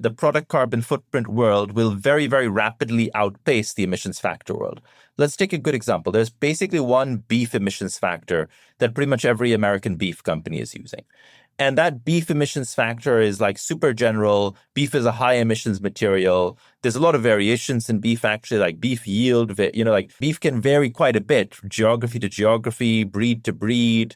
the product carbon footprint world will very, very rapidly outpace the emissions factor world. Let's take a good example. There's basically one beef emissions factor that pretty much every American beef company is using. And that beef emissions factor is like super general. Beef is a high emissions material. There's a lot of variations in beef, actually, like beef yield, like beef can vary quite a bit, geography to geography, breed to breed,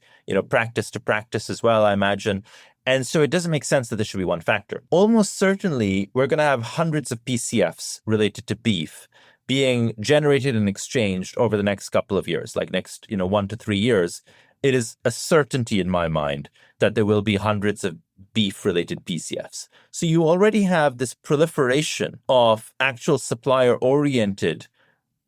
practice to practice as well, I imagine. And so it doesn't make sense that there should be one factor. Almost certainly, we're going to have hundreds of PCFs related to beef being generated and exchanged over the next couple of years, like next, 1 to 3 years. It is a certainty in my mind that there will be hundreds of beef-related PCFs. So you already have this proliferation of actual supplier-oriented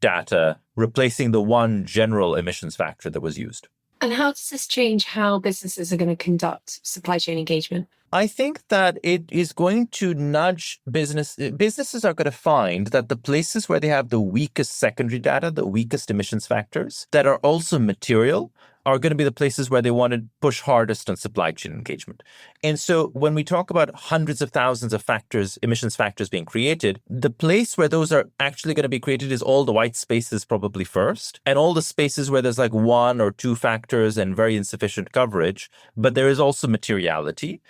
data replacing the one general emissions factor that was used. And how does this change how businesses are going to conduct supply chain engagement? I think that it is going to nudge businesses are going to find that the places where they have the weakest secondary data, the weakest emissions factors that are also material, are going to be the places where they want to push hardest on supply chain engagement. And so when we talk about hundreds of thousands of factors, emissions factors being created, the place where those are actually going to be created is all the white spaces probably first, and all the spaces where there's like one or two factors and very insufficient coverage, but there is also materiality.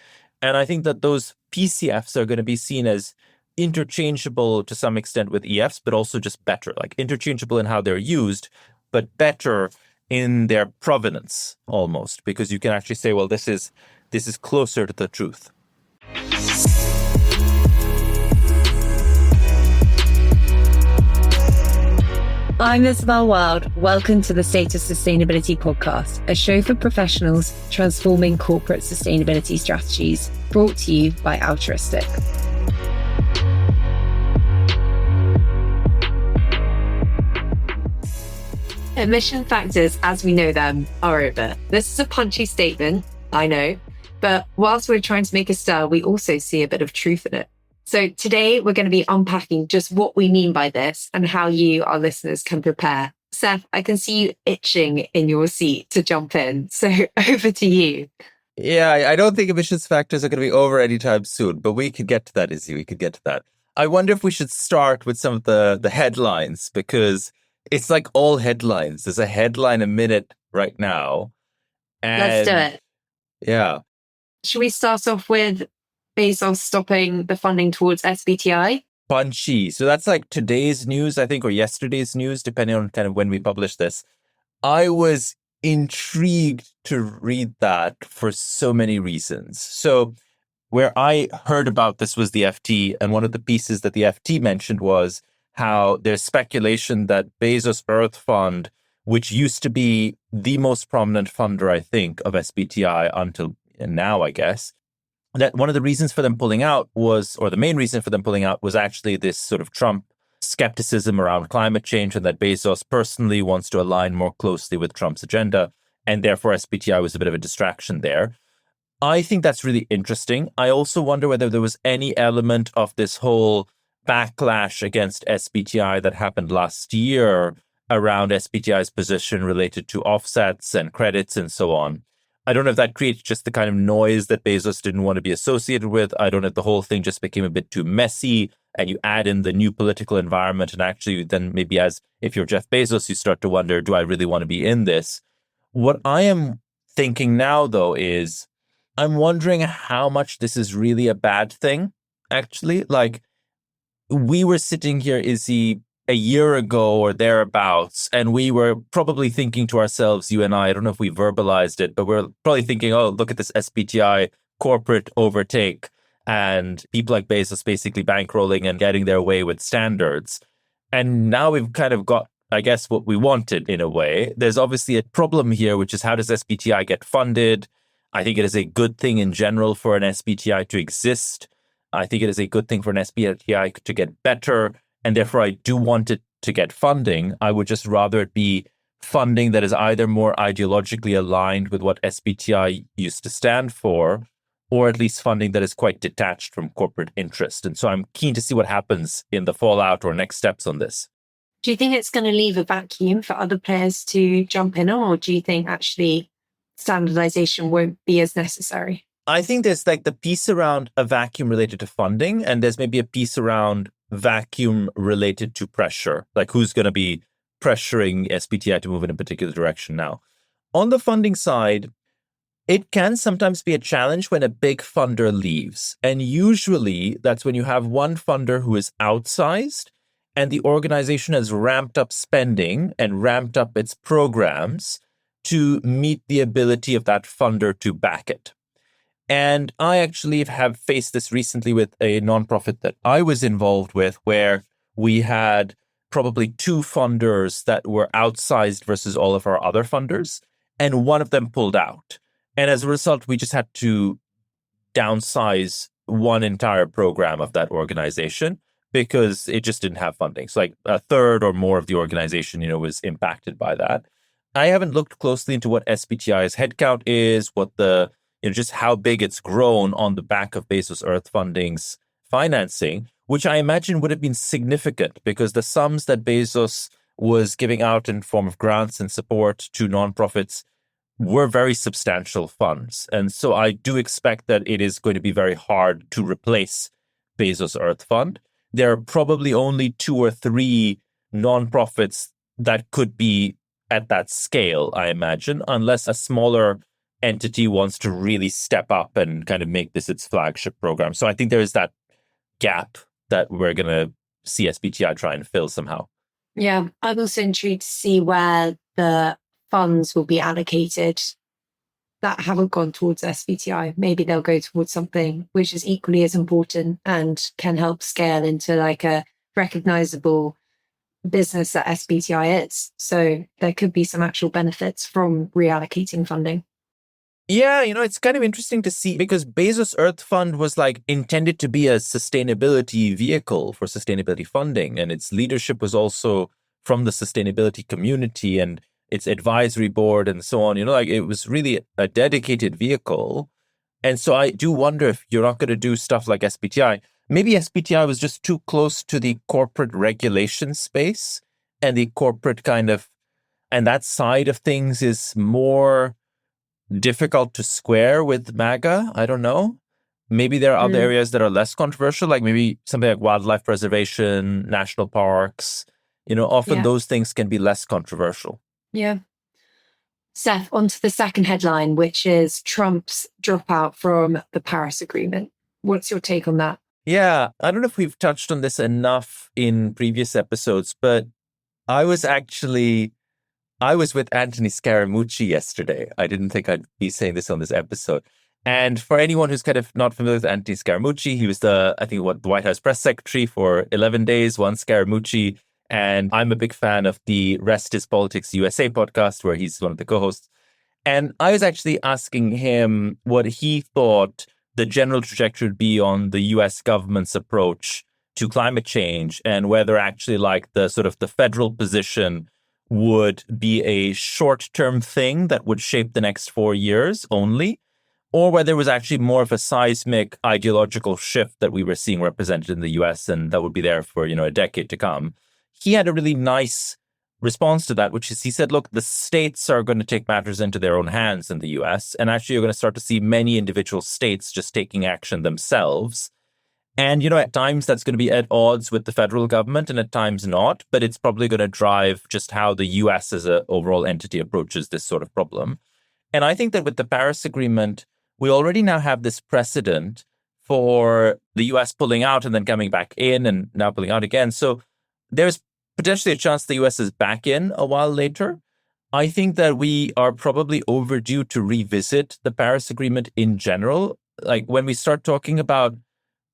And I think that those PCFs are going to be seen as interchangeable to some extent with EFs, but also just better, like interchangeable in how they're used, but better in their provenance almost, because you can actually say, well, this is closer to the truth. I'm Isabel Wild. Welcome to the State of Sustainability podcast, a show for professionals transforming corporate sustainability strategies, brought to you by Altruistic. Emission factors, as we know them, are over. This is a punchy statement, I know, but whilst we're trying to make a stir, we also see a bit of truth in it. So today we're going to be unpacking just what we mean by this and how you, our listeners, can prepare. Seth, I can see you itching in your seat to jump in. So over to you. Yeah, I don't think emissions factors are going to be over anytime soon, but we could get to that, Izzy. We could get to that. I wonder if we should start with some of the headlines, because it's like all headlines. There's a headline a minute right now. Let's do it. Yeah. Should we start off with Bezos stopping the funding towards SBTI? Punchy. So that's like today's news, I think, or yesterday's news, depending on kind of when we publish this. I was intrigued to read that for so many reasons. So where I heard about this was the FT, and one of the pieces that the FT mentioned was how there's speculation that Bezos Earth Fund, which used to be the most prominent funder, I think, of SBTI until now, I guess, that one of the reasons for them pulling out was, or the main reason for them pulling out was actually this sort of Trump skepticism around climate change, and that Bezos personally wants to align more closely with Trump's agenda, and therefore SBTI was a bit of a distraction there. I think that's really interesting. I also wonder whether there was any element of this whole backlash against SBTI that happened last year around SBTI's position related to offsets and credits and so on. I don't know if that creates just the kind of noise that Bezos didn't want to be associated with. I don't know if the whole thing just became a bit too messy and you add in the new political environment, and actually then maybe if you're Jeff Bezos, you start to wonder, do I really want to be in this? What I am thinking now, though, is I'm wondering how much this is really a bad thing, actually. Like, we were sitting here, Izzy, a year ago or thereabouts, and we were probably thinking to ourselves, you and I don't know if we verbalized it, but we're probably thinking, oh, look at this SBTI corporate overtake and people like Bezos basically bankrolling and getting their way with standards. And now we've kind of got, I guess, what we wanted in a way. There's obviously a problem here, which is how does SBTI get funded? I think it is a good thing in general for an SBTI to exist. I think it is a good thing for an SBTI to get better. And therefore, I do want it to get funding. I would just rather it be funding that is either more ideologically aligned with what SBTI used to stand for, or at least funding that is quite detached from corporate interest. And so I'm keen to see what happens in the fallout or next steps on this. Do you think it's going to leave a vacuum for other players to jump in on, or do you think actually standardization won't be as necessary? I think there's like the piece around a vacuum related to funding, and there's maybe a piece around vacuum related to pressure, like who's going to be pressuring SBTI to move in a particular direction now. On the funding side, it can sometimes be a challenge when a big funder leaves. And usually that's when you have one funder who is outsized and the organization has ramped up spending and ramped up its programs to meet the ability of that funder to back it. And I actually have faced this recently with a nonprofit that I was involved with, where we had probably two funders that were outsized versus all of our other funders, and one of them pulled out. And as a result, we just had to downsize one entire program of that organization because it just didn't have funding. So like a third or more of the organization, was impacted by that. I haven't looked closely into what SBTI's headcount is, what the just how big it's grown on the back of Bezos Earth Funding's financing, which I imagine would have been significant because the sums that Bezos was giving out in form of grants and support to nonprofits were very substantial funds. And so I do expect that it is going to be very hard to replace Bezos Earth Fund. There are probably only 2 or 3 nonprofits that could be at that scale, I imagine, unless a smaller entity wants to really step up and kind of make this its flagship program. So I think there is that gap that we're going to see SBTI try and fill somehow. Yeah, I'm also intrigued to see where the funds will be allocated that haven't gone towards SBTI. Maybe they'll go towards something which is equally as important and can help scale into like a recognizable business that SBTI is. So there could be some actual benefits from reallocating funding. Yeah, it's kind of interesting to see because Bezos Earth Fund was like intended to be a sustainability vehicle for sustainability funding. And its leadership was also from the sustainability community and its advisory board and so on. Like it was really a dedicated vehicle. And so I do wonder if you're not going to do stuff like SBTI. Maybe SBTI was just too close to the corporate regulation space and the corporate and that side of things is more difficult to square with MAGA. I don't know. Maybe there are other areas that are less controversial, like maybe something like wildlife preservation, national parks. Often those things can be less controversial. Yeah. Seth, on to the second headline, which is Trump's dropout from the Paris Agreement. What's your take on that? Yeah, I don't know if we've touched on this enough in previous episodes, but I was with Anthony Scaramucci yesterday. I didn't think I'd be saying this on this episode. And for anyone who's kind of not familiar with Anthony Scaramucci, he was the White House press secretary for 11 days, one Scaramucci. And I'm a big fan of the Rest is Politics USA podcast, where he's one of the co-hosts. And I was actually asking him what he thought the general trajectory would be on the US government's approach to climate change and whether actually like the sort of the federal position would be a short-term thing that would shape the next 4 years only, or whether it was actually more of a seismic ideological shift that we were seeing represented in the US and that would be there for, a decade to come. He had a really nice response to that, which is he said, look, the states are going to take matters into their own hands in the US. And actually, you're going to start to see many individual states just taking action themselves. And, at times that's going to be at odds with the federal government and at times not. But it's probably going to drive just how the US as an overall entity approaches this sort of problem. And I think that with the Paris Agreement, we already now have this precedent for the US pulling out and then coming back in and now pulling out again. So there's potentially a chance the US is back in a while later. I think that we are probably overdue to revisit the Paris Agreement in general. Like when we start talking about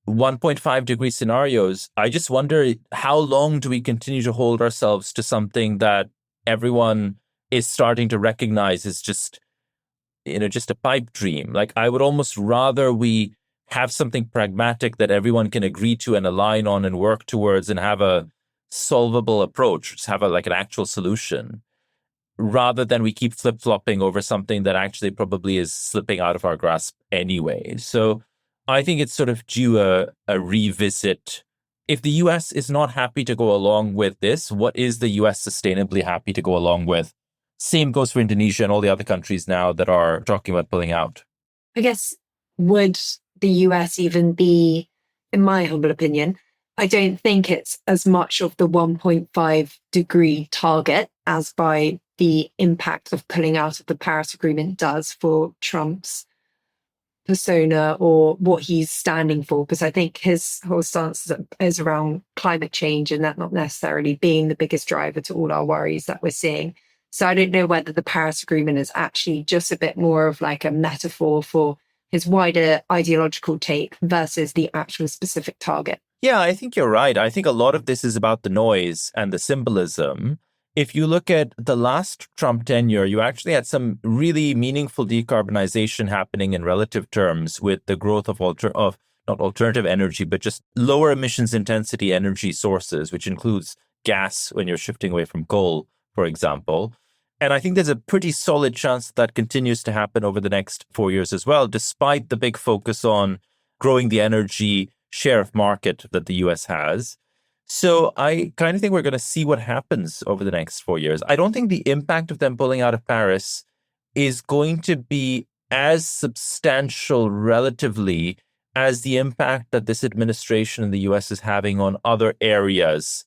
1.5 degree scenarios, I just wonder how long do we continue to hold ourselves to something that everyone is starting to recognize is just a pipe dream. Like I would almost rather we have something pragmatic that everyone can agree to and align on and work towards and have a solvable approach, just have an actual solution, rather than we keep flip-flopping over something that actually probably is slipping out of our grasp anyway. So I think it's sort of due a revisit. If the US is not happy to go along with this, what is the US sustainably happy to go along with? Same goes for Indonesia and all the other countries now that are talking about pulling out. I guess would the US even be, in my humble opinion, I don't think it's as much of the 1.5 degree target as by the impact of pulling out of the Paris Agreement does for Trump's persona or what he's standing for, because I think his whole stance is around climate change and that not necessarily being the biggest driver to all our worries that we're seeing. So I don't know whether the Paris Agreement is actually just a bit more of like a metaphor for his wider ideological take versus the actual specific target. Yeah, I think you're right. I think a lot of this is about the noise and the symbolism. If you look at the last Trump tenure, you actually had some really meaningful decarbonization happening in relative terms with the growth of not alternative energy, but just lower emissions intensity energy sources, which includes gas when you're shifting away from coal, for example. And I think there's a pretty solid chance that continues to happen over the next 4 years as well, despite the big focus on growing the energy share of market that the US has. So I kind of think we're going to see what happens over the next 4 years. I don't think the impact of them pulling out of Paris is going to be as substantial relatively as the impact that this administration in the US is having on other areas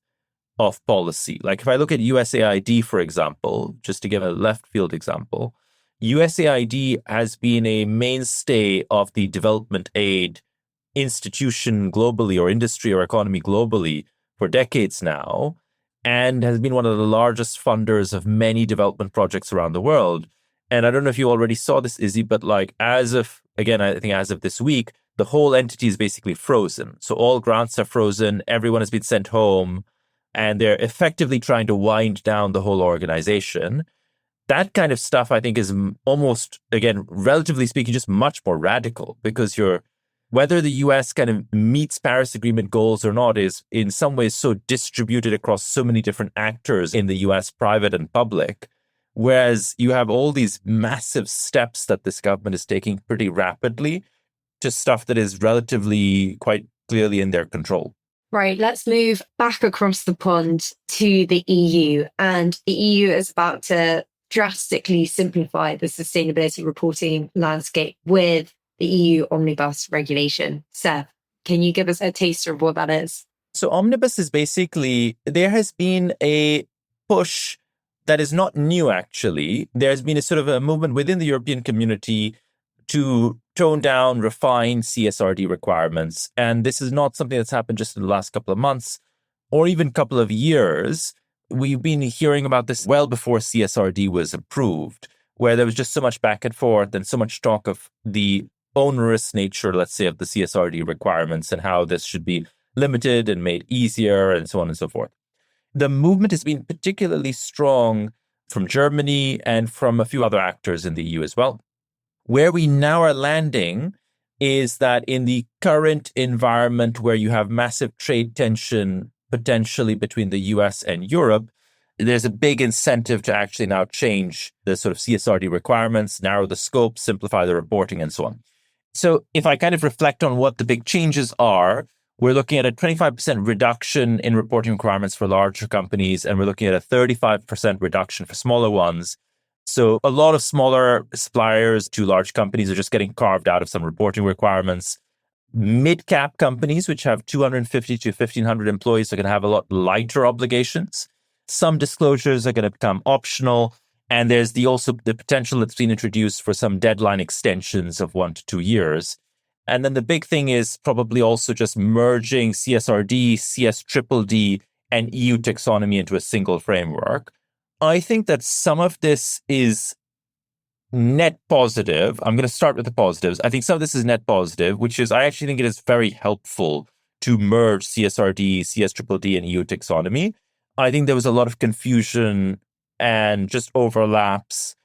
of policy. Like if I look at USAID, for example, just to give a left field example, USAID has been a mainstay of the development aid institution globally or industry or economy globally for decades now, and has been one of the largest funders of many development projects around the world. And I don't know if you already saw this, Izzy, but like as of this week, the whole entity is basically frozen. So all grants are frozen, everyone has been sent home, and they're effectively trying to wind down the whole organization. That kind of stuff, I think, is almost, again, relatively speaking, just much more radical, because whether the US kind of meets Paris Agreement goals or not is in some ways so distributed across so many different actors in the US, private and public, whereas you have all these massive steps that this government is taking pretty rapidly to stuff that is relatively quite clearly in their control. Right, let's move back across the pond to the EU. And the EU is about to drastically simplify the sustainability reporting landscape with the EU Omnibus regulation. Seth, can you give us a taster of what that is? So Omnibus is basically, there has been a push that is not new, actually. There's been a sort of a movement within the European community to tone down, refine CSRD requirements. And this is not something that's happened just in the last couple of months or even couple of years. We've been hearing about this well before CSRD was approved, where there was just so much back and forth and so much talk of the onerous nature, let's say, of the CSRD requirements and how this should be limited and made easier and so on and so forth. The movement has been particularly strong from Germany and from a few other actors in the EU as well. Where we now are landing is that in the current environment where you have massive trade tension potentially between the US and Europe, there's a big incentive to actually now change the sort of CSRD requirements, narrow the scope, simplify the reporting, and so on. So if I kind of reflect on what the big changes are, we're looking at a 25% reduction in reporting requirements for larger companies, and we're looking at a 35% reduction for smaller ones. So a lot of smaller suppliers to large companies are just getting carved out of some reporting requirements. Mid-cap companies, which have 250 to 1,500 employees, are going to have a lot lighter obligations. Some disclosures are going to become optional. And there's also the potential that's been introduced for some deadline extensions of 1 to 2 years. And then the big thing is probably also just merging CSRD, CSDDD, and EU taxonomy into a single framework. I think that some of this is net positive. I'm going to start with the positives. I think some of this is net positive, which is I actually think it is very helpful to merge CSRD, CSDDD, and EU taxonomy. I think there was a lot of confusion and just overlaps.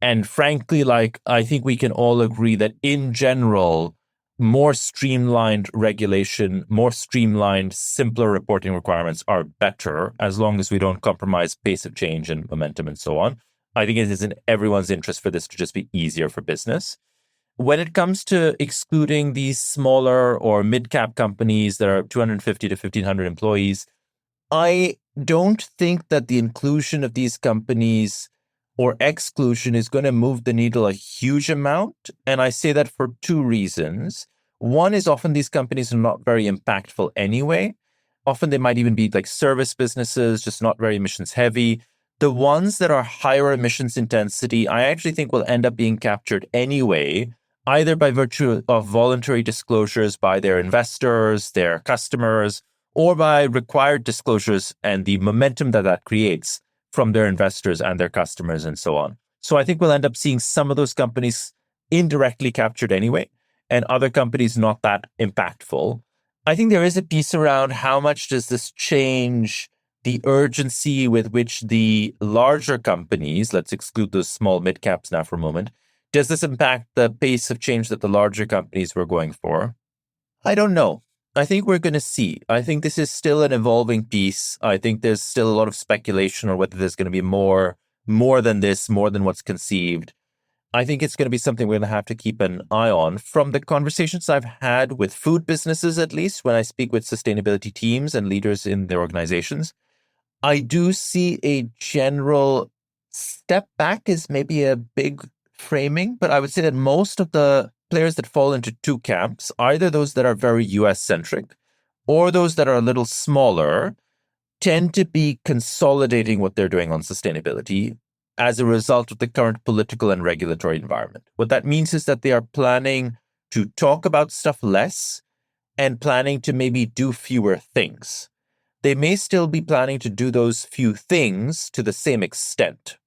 And frankly, I think we can all agree that in general, more streamlined regulation, more streamlined, simpler reporting requirements are better as long as we don't compromise pace of change and momentum and so on. I think it is in everyone's interest for this to just be easier for business. When it comes to excluding these smaller or mid-cap companies that are 250 to 1,500 employees, I don't think that the inclusion of these companies or exclusion is going to move the needle a huge amount. And I say that for two reasons. One is often these companies are not very impactful anyway. Often they might even be like service businesses, just not very emissions heavy. The ones that are higher emissions intensity, I actually think will end up being captured anyway, either by virtue of voluntary disclosures by their investors, their customers, or by required disclosures and the momentum that that creates from their investors and their customers and so on. So I think we'll end up seeing some of those companies indirectly captured anyway, and other companies not that impactful. I think there is a piece around how much does this change the urgency with which the larger companies, let's exclude those small mid-caps now for a moment, does this impact the pace of change that the larger companies were going for? I don't know. I think we're going to see. I think this is still an evolving piece. I think there's still a lot of speculation on whether there's going to be more than this, more than what's conceived. I think it's going to be something we're going to have to keep an eye on. From the conversations I've had with food businesses, at least, when I speak with sustainability teams and leaders in their organizations, I do see a general step back is maybe a big framing, but I would say that most of the players that fall into two camps, either those that are very US-centric or those that are a little smaller, tend to be consolidating what they're doing on sustainability as a result of the current political and regulatory environment. What that means is that they are planning to talk about stuff less and planning to maybe do fewer things. They may still be planning to do those few things to the same extent.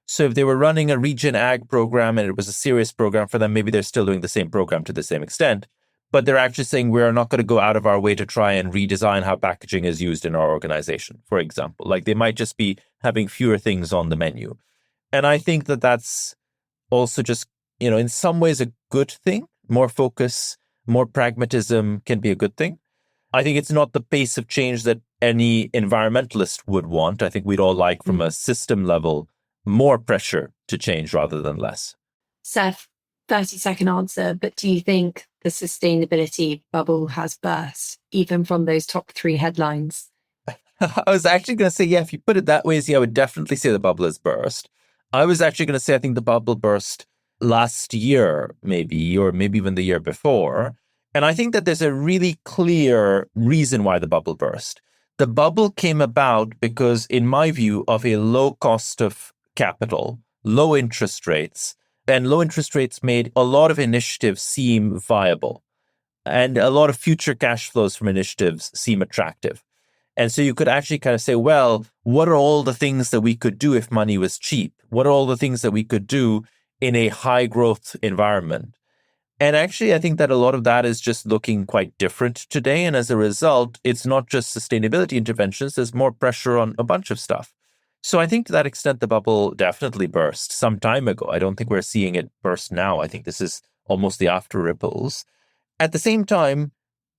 So if they were running a regen ag program and it was a serious program for them, maybe they're still doing the same program to the same extent, but they're actually saying we're not going to go out of our way to try and redesign how packaging is used in our organization, for example. Like they might just be having fewer things on the menu. And I think that that's also just, in some ways a good thing. More focus, more pragmatism can be a good thing. I think it's not the pace of change that any environmentalist would want. I think we'd all like from a system level more pressure to change rather than less. Seth, 30-second answer, but do you think the sustainability bubble has burst, even from those top three headlines? I was actually going to say, yeah, if you put it that way, I would definitely say the bubble has burst. I was actually going to say I think the bubble burst last year, maybe, or maybe even the year before. And I think that there's a really clear reason why the bubble burst. The bubble came about because, in my view, of a low cost of capital, low interest rates, and low interest rates made a lot of initiatives seem viable, and a lot of future cash flows from initiatives seem attractive. And so you could actually kind of say, well, what are all the things that we could do if money was cheap? What are all the things that we could do in a high growth environment? And actually, I think that a lot of that is just looking quite different today. And as a result, it's not just sustainability interventions. There's more pressure on a bunch of stuff. So I think to that extent, the bubble definitely burst some time ago. I don't think we're seeing it burst now. I think this is almost the after ripples. At the same time,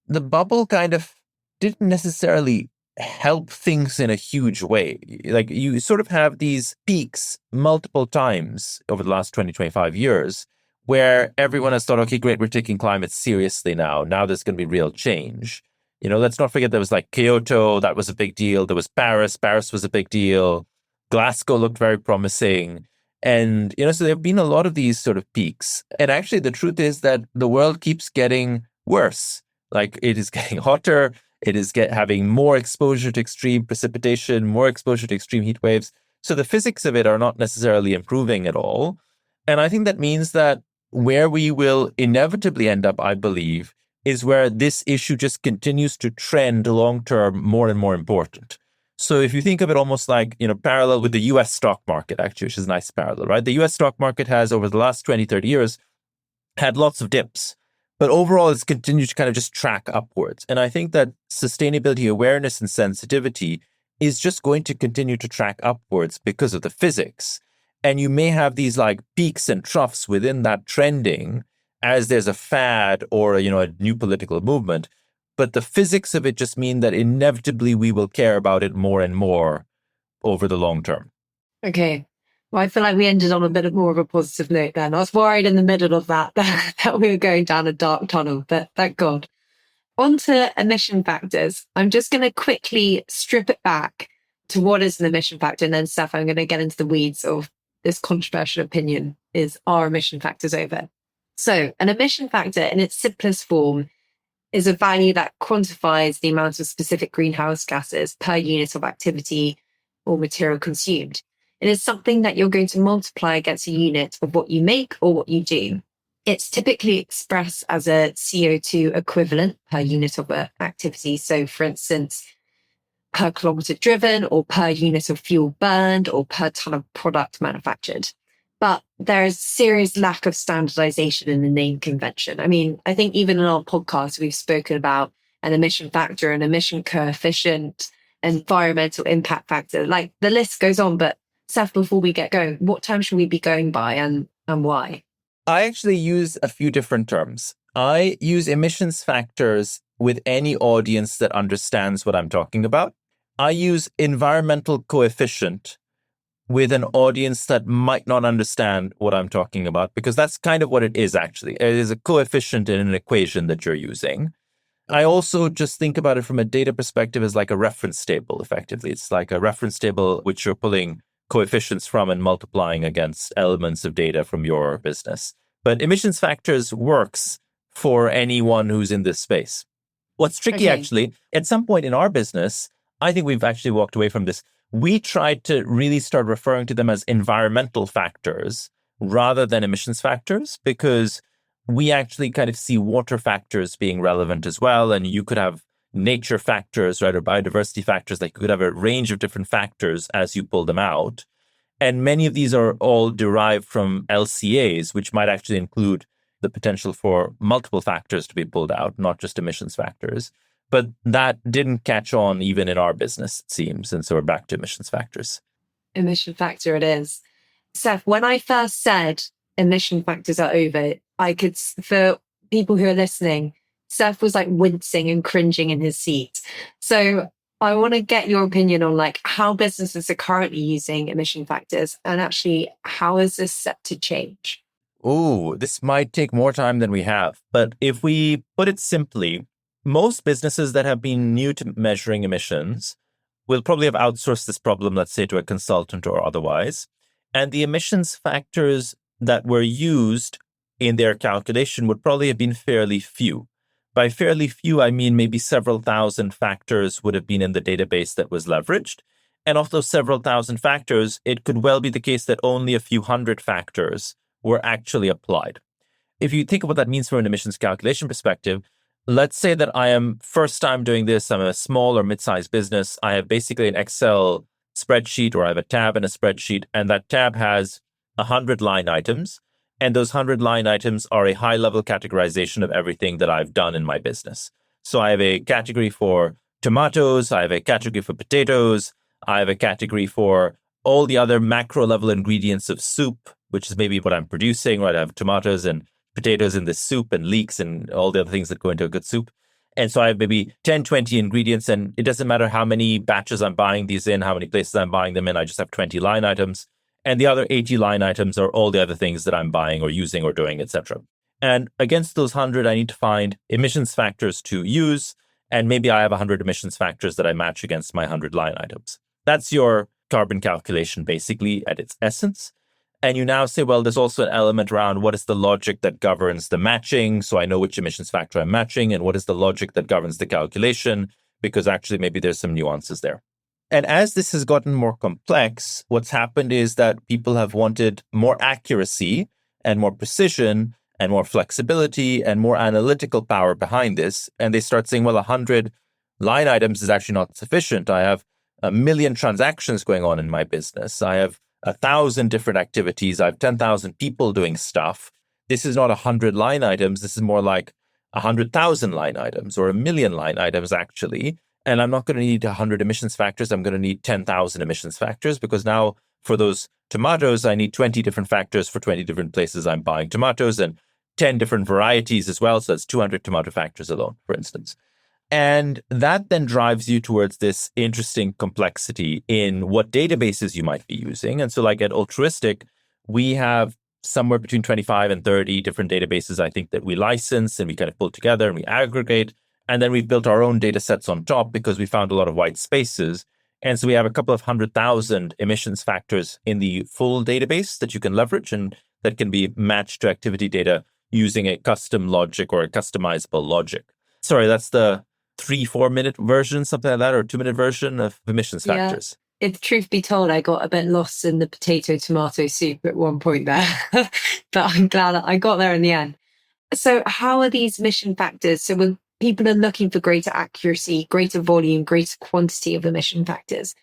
the bubble kind of didn't necessarily help things in a huge way. Like you sort of have these peaks multiple times over the last 20, 25 years where everyone has thought, okay, great, we're taking climate seriously now. Now there's going to be real change. Let's not forget there was like Kyoto, that was a big deal. There was Paris was a big deal. Glasgow looked very promising. And, so there have been a lot of these sort of peaks. And actually, the truth is that the world keeps getting worse. Like it is getting hotter. It is having more exposure to extreme precipitation, more exposure to extreme heat waves. So the physics of it are not necessarily improving at all. And I think that means that where we will inevitably end up, I believe, is where this issue just continues to trend long-term more and more important. So if you think of it almost like, parallel with the US stock market, actually, which is a nice parallel, right? The US stock market has, over the last 20, 30 years, had lots of dips. But overall, it's continued to kind of just track upwards. And I think that sustainability awareness and sensitivity is just going to continue to track upwards because of the physics. And you may have these like peaks and troughs within that trending as there's a fad or, a new political movement. But the physics of it just mean that inevitably we will care about it more and more over the long term. Okay. Well, I feel like we ended on a bit more of a positive note then. I was worried in the middle of that we were going down a dark tunnel, but thank God. On to emission factors. I'm just going to quickly strip it back to what is an emission factor. And then, Steph, I'm going to get into the weeds of this controversial opinion is, are emission factors over? So an emission factor in its simplest form is a value that quantifies the amount of specific greenhouse gases per unit of activity or material consumed. It is something that you're going to multiply against a unit of what you make or what you do. It's typically expressed as a CO2 equivalent per unit of activity. So for instance, per kilometre driven or per unit of fuel burned or per tonne of product manufactured. But there is serious lack of standardization in the name convention. I mean, I think even in our podcast, we've spoken about an emission factor, an emission coefficient, environmental impact factor. Like the list goes on. But Seth, before we get going, what term should we be going by and why? I actually use a few different terms. I use emissions factors with any audience that understands what I'm talking about. I use environmental coefficient with an audience that might not understand what I'm talking about, because that's kind of what it is, actually. It is a coefficient in an equation that you're using. I also just think about it from a data perspective as like a reference table, effectively. It's like a reference table which you're pulling coefficients from and multiplying against elements of data from your business. But emissions factors works for anyone who's in this space. What's tricky, actually, at some point in our business, I think we've actually walked away from this. We tried to really start referring to them as environmental factors rather than emissions factors, because we actually kind of see water factors being relevant as well. And you could have nature factors, right, or biodiversity factors. Like you could have a range of different factors as you pull them out. And many of these are all derived from LCAs, which might actually include the potential for multiple factors to be pulled out, not just emissions factors. But that didn't catch on even in our business, it seems. And so we're back to emissions factors. Emission factor it is. Seth, when I first said emission factors are over, I could, for people who are listening, Seth was like wincing and cringing in his seat. So I want to get your opinion on like how businesses are currently using emission factors, and actually how is this set to change? Oh, this might take more time than we have. But if we put it simply, most businesses that have been new to measuring emissions will probably have outsourced this problem, let's say, to a consultant or otherwise. And the emissions factors that were used in their calculation would probably have been fairly few. By fairly few, I mean maybe several thousand factors would have been in the database that was leveraged. And of those several thousand factors, it could well be the case that only a few hundred factors were actually applied. If you think of what that means from an emissions calculation perspective, let's say that I am first time doing this. I'm a small or mid-sized business. I have basically an Excel spreadsheet, or I have a tab in a spreadsheet, and that tab has 100 line items. And those 100 line items are a high-level categorization of everything that I've done in my business. So I have a category for tomatoes. I have a category for potatoes. I have a category for all the other macro-level ingredients of soup, which is maybe what I'm producing, right? I have tomatoes and potatoes in this soup and leeks and all the other things that go into a good soup. And so I have maybe 10, 20 ingredients, and it doesn't matter how many batches I'm buying these in, how many places I'm buying them in. I just have 20 line items. And the other 80 line items are all the other things that I'm buying or using or doing, etc. And against those 100, I need to find emissions factors to use. And maybe I have 100 emissions factors that I match against my 100 line items. That's your carbon calculation, basically, at its essence. And you now say, well, there's also an element around what is the logic that governs the matching, so I know which emissions factor I'm matching, and what is the logic that governs the calculation, because actually maybe there's some nuances there. And as this has gotten more complex, what's happened is that people have wanted more accuracy and more precision and more flexibility and more analytical power behind this. And they start saying, well, 100 line items is actually not sufficient. I have 1 million transactions going on in my business. I have 1,000 different activities. I have 10,000 people doing stuff. This is not 100 line items. This is more like 100,000 line items or 1 million line items, actually. And I'm not going to need 100 emissions factors. I'm going to need 10,000 emissions factors, because now for those tomatoes, I need 20 different factors for 20 different places I'm buying tomatoes, and 10 different varieties as well. So that's 200 tomato factors alone, for instance. And that then drives you towards this interesting complexity in what databases you might be using. And so like at Altruistic, we have somewhere between 25 and 30 different databases, I think, that we license and we kind of pull together and we aggregate. And then we've built our own data sets on top because we found a lot of white spaces. And so we have a couple of 100,000 emissions factors in the full database that you can leverage and that can be matched to activity data using a custom logic or a customizable logic. Sorry, that's the 3-4 minute version, something like that, or 2-minute version of emissions factors. If truth be told, I got a bit lost in the potato tomato soup at one point there, but I'm glad I got there in the end. So how are these emission factors? So when people are looking for greater accuracy, greater volume, greater quantity of emission factors,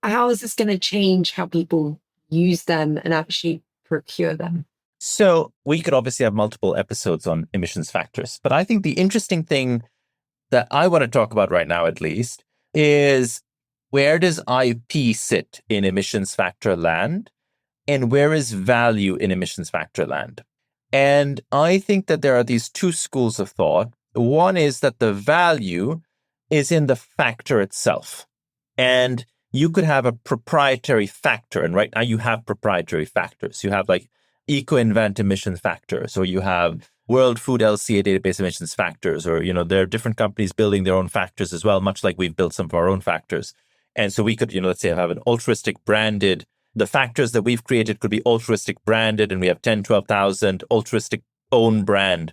how is this going to change how people use them and actually procure them? So we could obviously have multiple episodes on emissions factors, but I think the interesting thing that I want to talk about right now, at least, is where does IP sit in emissions factor land and where is value in emissions factor land? And I think that there are these two schools of thought. One is that the value is in the factor itself. And you could have a proprietary factor. And right now you have proprietary factors. You have like eco-invent emission factors, or you have World Food LCA database emissions factors, or, there are different companies building their own factors as well, much like we've built some of our own factors. And so we could, let's say have an altruistic branded, the factors that we've created could be altruistic branded, and we have 10, 12,000 altruistic own brand,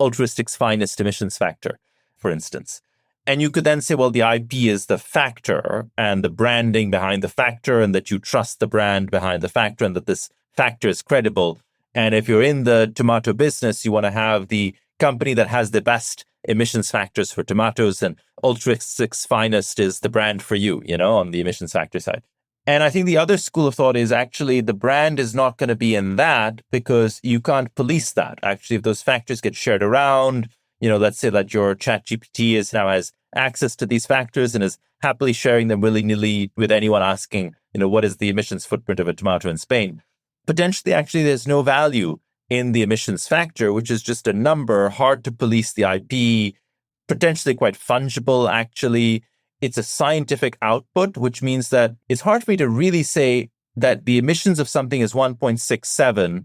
altruistic's finest emissions factor, for instance. And you could then say, well, the IP is the factor and the branding behind the factor, and that you trust the brand behind the factor, and that this factor is credible. And if you're in the tomato business, you want to have the company that has the best emissions factors for tomatoes, and altruistic's finest is the brand for you, on the emissions factor side. And I think the other school of thought is actually the brand is not going to be in that because you can't police that. Actually, if those factors get shared around, let's say that your ChatGPT now has access to these factors and is happily sharing them willy-nilly with anyone asking, what is the emissions footprint of a tomato in Spain? Potentially, actually, there's no value in the emissions factor, which is just a number, hard to police the IP, potentially quite fungible, actually. It's a scientific output, which means that it's hard for me to really say that the emissions of something is 1.67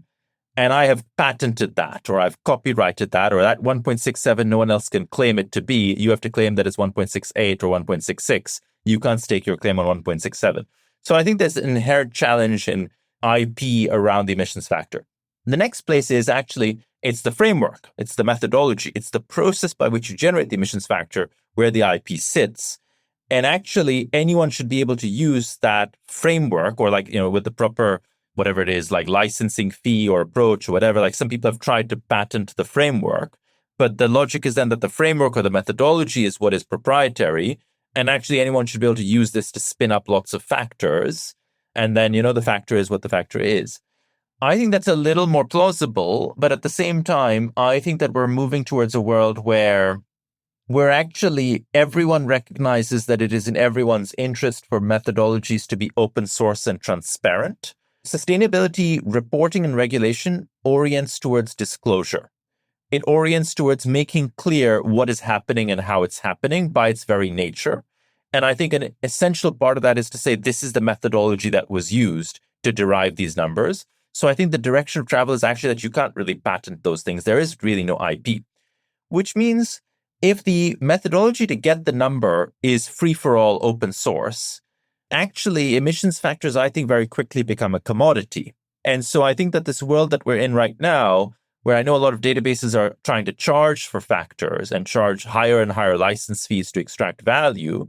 and I have patented that, or I've copyrighted that, or that 1.67, no one else can claim it to be. You have to claim that it's 1.68 or 1.66. You can't stake your claim on 1.67. So I think there's an inherent challenge in IP around the emissions factor. The next place is actually, it's the framework, it's the methodology, it's the process by which you generate the emissions factor where the IP sits. And actually, anyone should be able to use that framework, or with the proper, whatever it is, like licensing fee or approach or whatever. Like some people have tried to patent the framework, but the logic is then that the framework or the methodology is what is proprietary. And actually, anyone should be able to use this to spin up lots of factors. And then, the factor is what the factor is. I think that's a little more plausible, but at the same time, I think that we're moving towards a world where actually everyone recognizes that it is in everyone's interest for methodologies to be open source and transparent. Sustainability reporting and regulation orients towards disclosure. It orients towards making clear what is happening and how it's happening by its very nature. And I think an essential part of that is to say this is the methodology that was used to derive these numbers. So I think the direction of travel is actually that you can't really patent those things. There is really no IP, which means if the methodology to get the number is free for all open source, actually emissions factors, I think, very quickly become a commodity. And so I think that this world that we're in right now, where I know a lot of databases are trying to charge for factors and charge higher and higher license fees to extract value,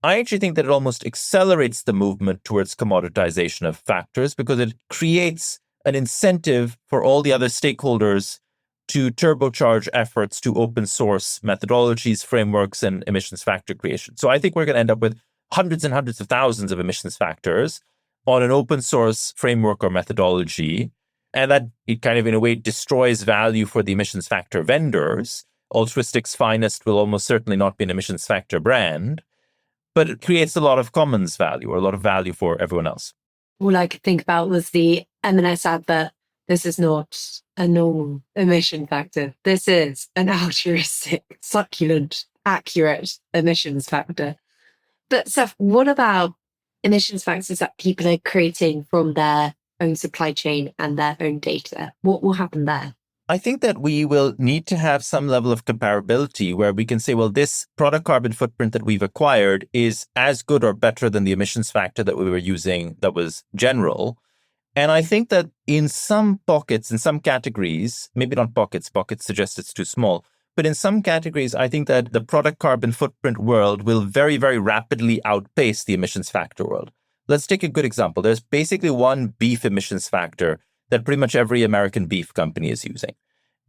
I actually think that it almost accelerates the movement towards commoditization of factors because it creates an incentive for all the other stakeholders to turbocharge efforts to open source methodologies, frameworks, and emissions factor creation. So I think we're going to end up with hundreds and hundreds of thousands of emissions factors on an open source framework or methodology. And that it kind of, in a way, destroys value for the emissions factor vendors. Altruistic's finest will almost certainly not be an emissions factor brand, but it creates a lot of commons value or a lot of value for everyone else. All I could think about was the M&S advert. This is not a normal emission factor. This is an altruistic, succulent, accurate emissions factor. But Seth, what about emissions factors that people are creating from their own supply chain and their own data? What will happen there? I think that we will need to have some level of comparability where we can say, well, this product carbon footprint that we've acquired is as good or better than the emissions factor that we were using that was general. And I think that in some pockets, in some categories, maybe not pockets suggest it's too small, but in some categories, I think that the product carbon footprint world will very, very rapidly outpace the emissions factor world. Let's take a good example. There's basically one beef emissions factor that pretty much every American beef company is using.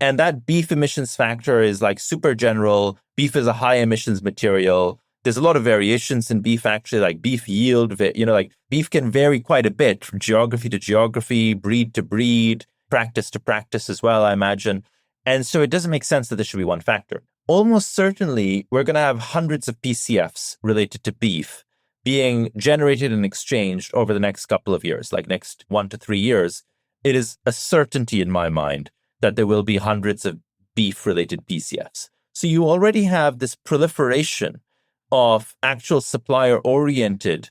And that beef emissions factor is like super general. Beef is a high emissions material. There's a lot of variations in beef, actually, like beef yield, like beef can vary quite a bit from geography to geography, breed to breed, practice to practice as well, I imagine. And so it doesn't make sense that there should be one factor. Almost certainly, we're going to have hundreds of PCFs related to beef being generated and exchanged over the next couple of years, like next 1 to 3 years. It is a certainty in my mind that there will be hundreds of beef-related PCFs. So you already have this proliferation of actual supplier-oriented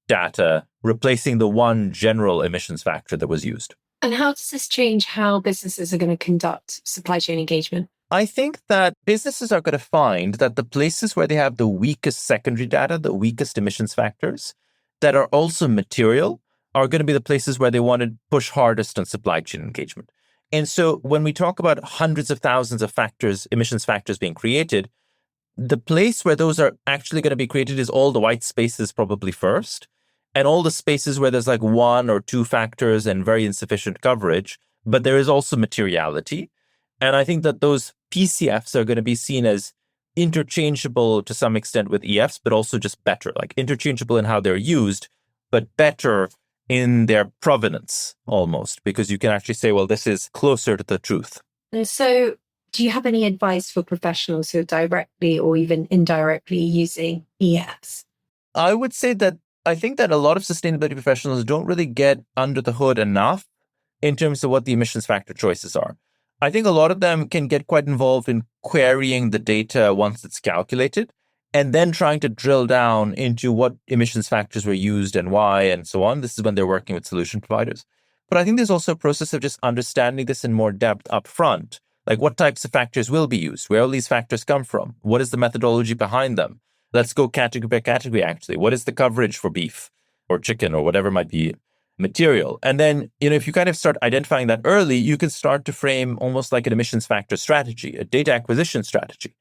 data replacing the one general emissions factor that was used. And how does this change how businesses are going to conduct supply chain engagement? I think that businesses are going to find that the places where they have the weakest secondary data, the weakest emissions factors, that are also material, are going to be the places where they want to push hardest on supply chain engagement. And so when we talk about hundreds of thousands of factors, emissions factors being created, the place where those are actually going to be created is all the white spaces probably first, and all the spaces where there's like 1 or 2 factors and very insufficient coverage, but there is also materiality. And I think that those PCFs are going to be seen as interchangeable to some extent with EFs, but also just better, like interchangeable in how they're used, but better in their provenance almost, because you can actually say, well, this is closer to the truth. And so do you have any advice for professionals who are directly or even indirectly using EFs? I would say that I think that a lot of sustainability professionals don't really get under the hood enough in terms of what the emissions factor choices are. I think a lot of them can get quite involved in querying the data once it's calculated and then trying to drill down into what emissions factors were used and why and so on. This is when they're working with solution providers. But I think there's also a process of just understanding this in more depth up front. Like what types of factors will be used? Where will these factors come from? What is the methodology behind them? Let's go category by category, actually. What is the coverage for beef or chicken or whatever might be material? And then, if you kind of start identifying that early, you can start to frame almost like an emissions factor strategy, a data acquisition strategy.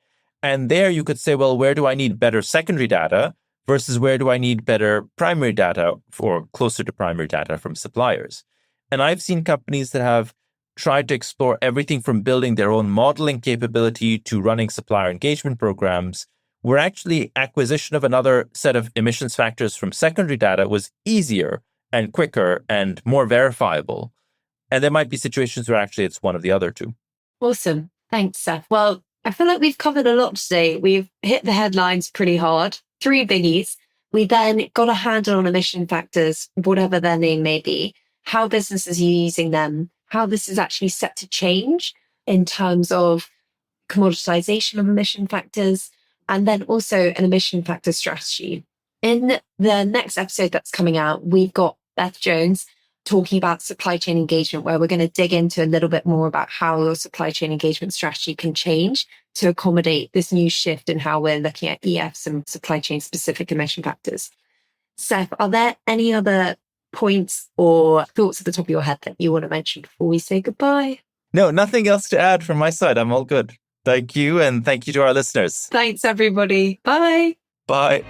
And there you could say, well, where do I need better secondary data versus where do I need better primary data or closer to primary data from suppliers? And I've seen companies that have tried to explore everything from building their own modeling capability to running supplier engagement programs, where actually acquisition of another set of emissions factors from secondary data was easier and quicker and more verifiable. And there might be situations where actually it's one of the other two. Awesome. Thanks, Seth. Well, I feel like we've covered a lot today. We've hit the headlines pretty hard. 3 biggies. We then got a handle on emission factors, whatever their name may be, how businesses are using them, how this is actually set to change in terms of commoditization of emission factors, and then also an emission factor strategy. In the next episode that's coming out, we've got Beth Jones talking about supply chain engagement, where we're going to dig into a little bit more about how your supply chain engagement strategy can change to accommodate this new shift in how we're looking at EFs and supply chain specific emission factors. Seth, are there any other points or thoughts at the top of your head that you want to mention before we say goodbye? No, nothing else to add from my side. I'm all good. Thank you. And thank you to our listeners. Thanks, everybody. Bye. Bye.